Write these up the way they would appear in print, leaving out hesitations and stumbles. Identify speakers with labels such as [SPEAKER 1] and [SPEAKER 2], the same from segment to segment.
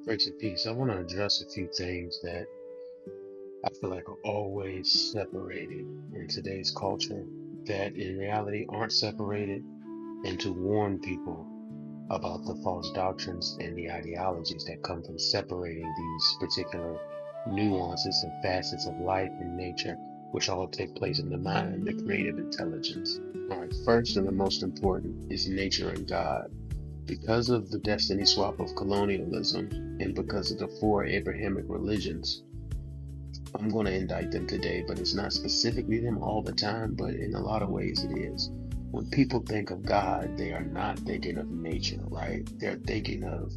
[SPEAKER 1] Grace and peace. I want to address a few things that I feel like are always separated in today's culture that in reality aren't separated, and to warn people about the false doctrines and the ideologies that come from separating these particular nuances and facets of life and nature, which all take place in the mind, the creative intelligence. All right, first and the most important is nature and God. Because of the destiny swap of colonialism and because of the four Abrahamic religions, I'm going to indict them today, but it's not specifically them all the time, but in a lot of ways it is. When people think of God, they are not thinking of nature, right? They're thinking of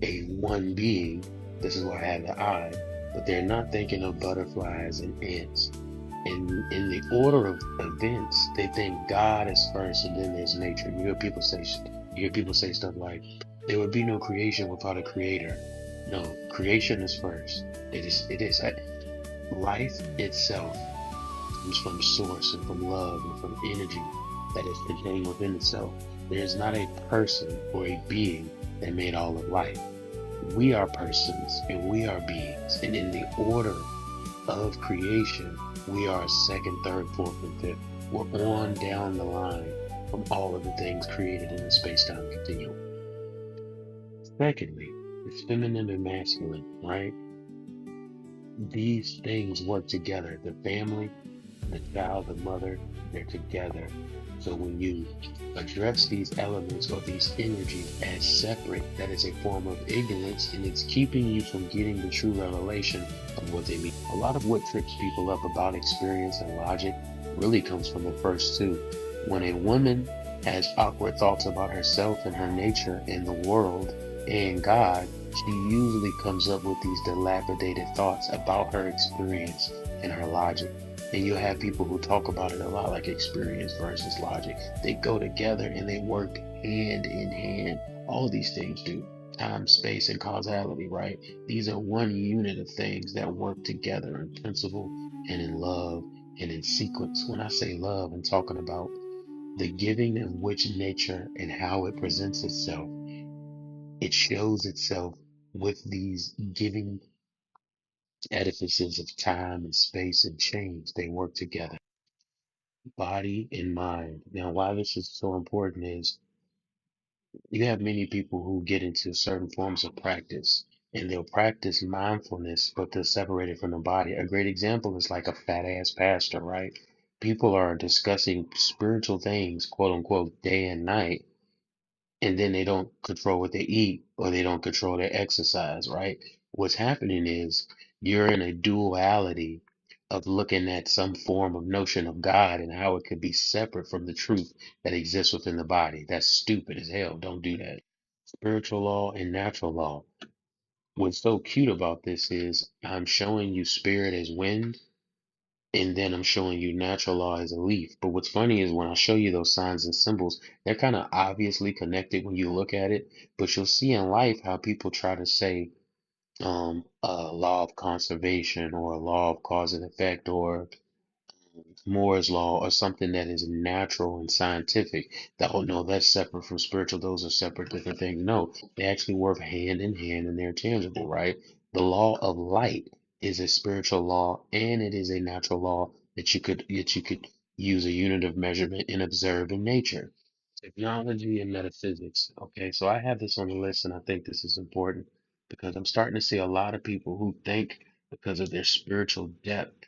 [SPEAKER 1] a one being. This is why I have the eye, but they're not thinking of butterflies and ants. And in the order of events, they think God is first, and then there's nature. You hear people say stuff like, "There would be no creation without a creator." No, creation is first. It is. Life itself comes from source and from love and from energy that is contained within itself. There is not a person or a being that made all of life. We are persons and we are beings. And in the order of creation, we are second, third, fourth, and fifth. We're on down the line from all of the things created in the space-time continuum. Secondly, it's feminine and masculine, right? These things work together. The family, the child, the mother, they're together. So when you address these elements or these energies as separate, that is a form of ignorance and it's keeping you from getting the true revelation of what they mean. A lot of what trips people up about experience and logic really comes from the first two. When a woman has awkward thoughts about herself and her nature and the world and God, she usually comes up with these dilapidated thoughts about her experience and her logic. And you'll have people who talk about it a lot, like experience versus logic. They go together and they work hand in hand. All of these things do. Time, space, and causality, right? These are one unit of things that work together in principle and in love and in sequence. When I say love, I'm talking about the giving of which nature and how it presents itself. It shows itself with these giving edifices of time and space and change. They work together, body and mind. Now, why this is so important is you have many people who get into certain forms of practice and they'll practice mindfulness, but they'll separate it from the body. A great example is like a fat ass pastor, right? People are discussing spiritual things, quote unquote, day and night, and then they don't control what they eat or they don't control their exercise, right? What's happening is you're in a duality of looking at some form of notion of God and how it could be separate from the truth that exists within the body. That's stupid as hell. Don't do that. Spiritual law and natural law. What's so cute about this is I'm showing you spirit as wind and then I'm showing you natural law as a leaf. But what's funny is when I show you those signs and symbols, they're kind of obviously connected when you look at it. But you'll see in life how people try to say a law of conservation or a law of cause and effect or Moore's law or something that is natural and scientific. That, oh no, that's separate from spiritual. Those are separate different things. No, they actually work hand in hand and they're tangible, right? The law of light is a spiritual law and it is a natural law that you could use a unit of measurement and observe in nature. Technology and metaphysics. Okay, so I have this on the list and I think this is important because I'm starting to see a lot of people who think because of their spiritual depth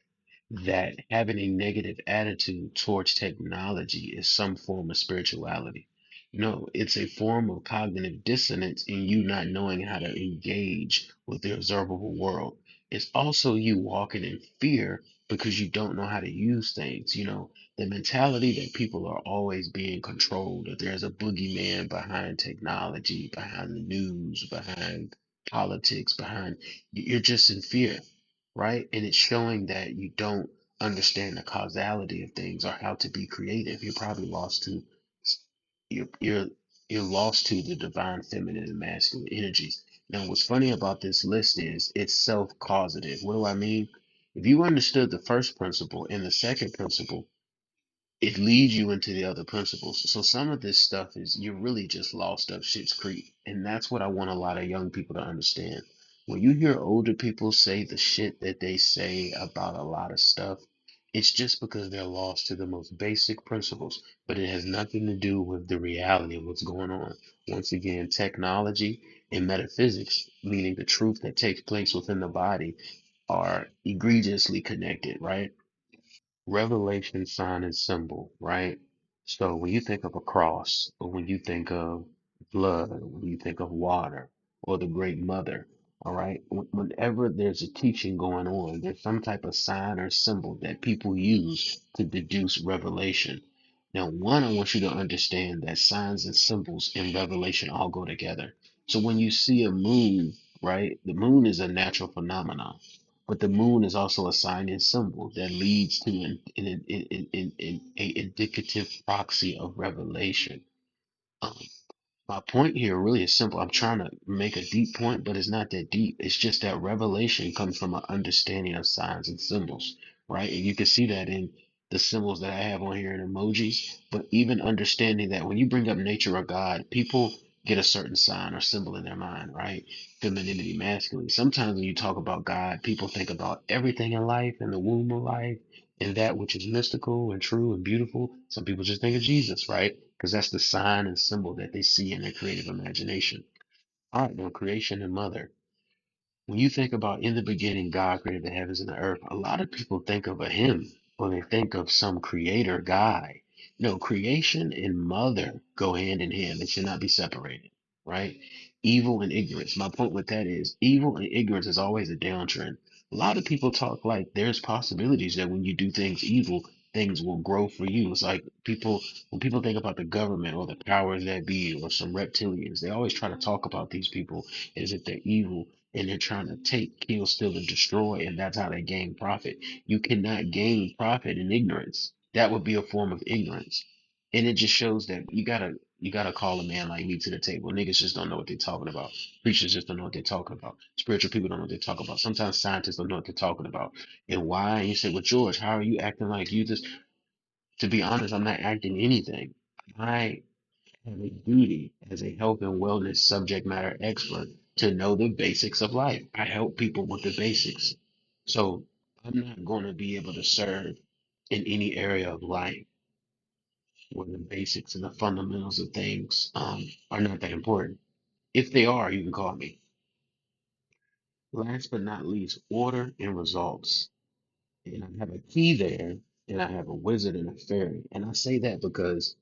[SPEAKER 1] that having a negative attitude towards technology is some form of spirituality. No, it's a form of cognitive dissonance in you not knowing how to engage with the observable world. It's also you walking in fear because you don't know how to use things. The mentality that people are always being controlled, that there's a boogeyman behind technology, behind the news, behind politics, behind, you're just in fear, right? And it's showing that you don't understand the causality of things or how to be creative. You're probably lost to you're you're you're lost to the divine feminine and masculine energies. Now, what's funny about this list is it's self-causative. What do I mean? If you understood the first principle and the second principle, it leads you into the other principles. So some of this stuff is you're really just lost up shit's creek. And that's what I want a lot of young people to understand. When you hear older people say the shit that they say about a lot of stuff, it's just because they're lost to the most basic principles, but it has nothing to do with the reality of what's going on. Once again, technology and metaphysics, meaning the truth that takes place within the body, are egregiously connected, right? Revelation, sign, and symbol, right? So when you think of a cross, or when you think of blood, or when you think of water, or the Great Mother, all right? Whenever there's a teaching going on, there's some type of sign or symbol that people use to deduce revelation. Now, one, I want you to understand that signs and symbols in Revelation all go together. So when you see a moon, right, the moon is a natural phenomenon. But the moon is also a sign and symbol that leads to a indicative proxy of revelation. Um, my point here really is simple. I'm trying to make a deep point, but it's not that deep. It's just that revelation comes from an understanding of signs and symbols, right? And you can see that in the symbols that I have on here in emojis, but even understanding that when you bring up nature or God, people get a certain sign or symbol in their mind, right? Femininity, masculine. Sometimes when you talk about God, people think about everything in life and the womb of life and that which is mystical and true and beautiful. Some people just think of Jesus, right? Because that's the sign and symbol that they see in their creative imagination. All right, now creation and mother. When you think about in the beginning, God created the heavens and the earth, a lot of people think of a him or they think of some creator guy. No, creation and mother go hand in hand. They should not be separated, right? Evil and ignorance. My point with that is evil and ignorance is always a downtrend. A lot of people talk like there's possibilities that when you do things evil, things will grow for you. It's like people, when people think about the government or the powers that be or some reptilians, they always try to talk about these people as if they're evil and they're trying to take, kill, steal, and destroy, and that's how they gain profit. You cannot gain profit in ignorance. That would be a form of ignorance, and it just shows that you gotta call a man like me to the table. Niggas just don't know what they're talking about. Preachers just don't know what they're talking about. Spiritual people don't know what they're talking about. Sometimes scientists don't know what they're talking about. And why? And you say, well, George, how are you acting like you just? To be honest, I'm not acting anything. I have a duty as a health and wellness subject matter expert to know the basics of life. I help people with the basics. So I'm not going to be able to serve in any area of life where the basics and the fundamentals of things are not that important. If they are, you can call me. Last but not least, order and results. And I have a key there, and I have a wizard and a fairy. And I say that because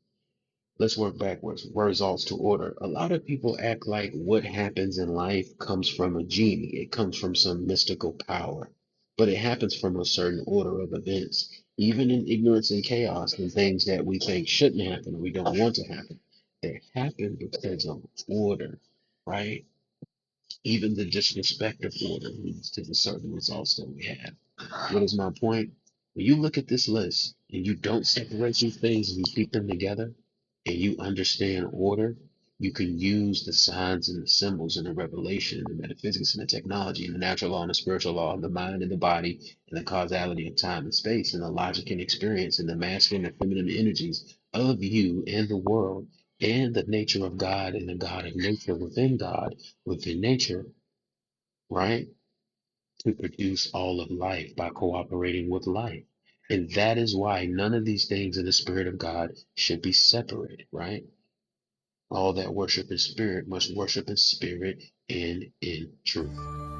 [SPEAKER 1] let's work backwards. Results to order. A lot of people act like what happens in life comes from a genie. It comes from some mystical power. But it happens from a certain order of events. Even in ignorance and chaos and things that we think shouldn't happen or we don't want to happen. They happen because of order, right? Even the disrespect of order leads to the certain results that we have. What is my point? When you look at this list and you don't separate these things and you keep them together and you understand order, you can use the signs and the symbols and the revelation and the metaphysics and the technology and the natural law and the spiritual law and the mind and the body and the causality of time and space and the logic and experience and the masculine and feminine energies of you and the world and the nature of God and the God of nature within nature, right? To produce all of life by cooperating with life. And that is why none of these things in the Spirit of God should be separated, right? All that worship in spirit must worship in spirit and in truth.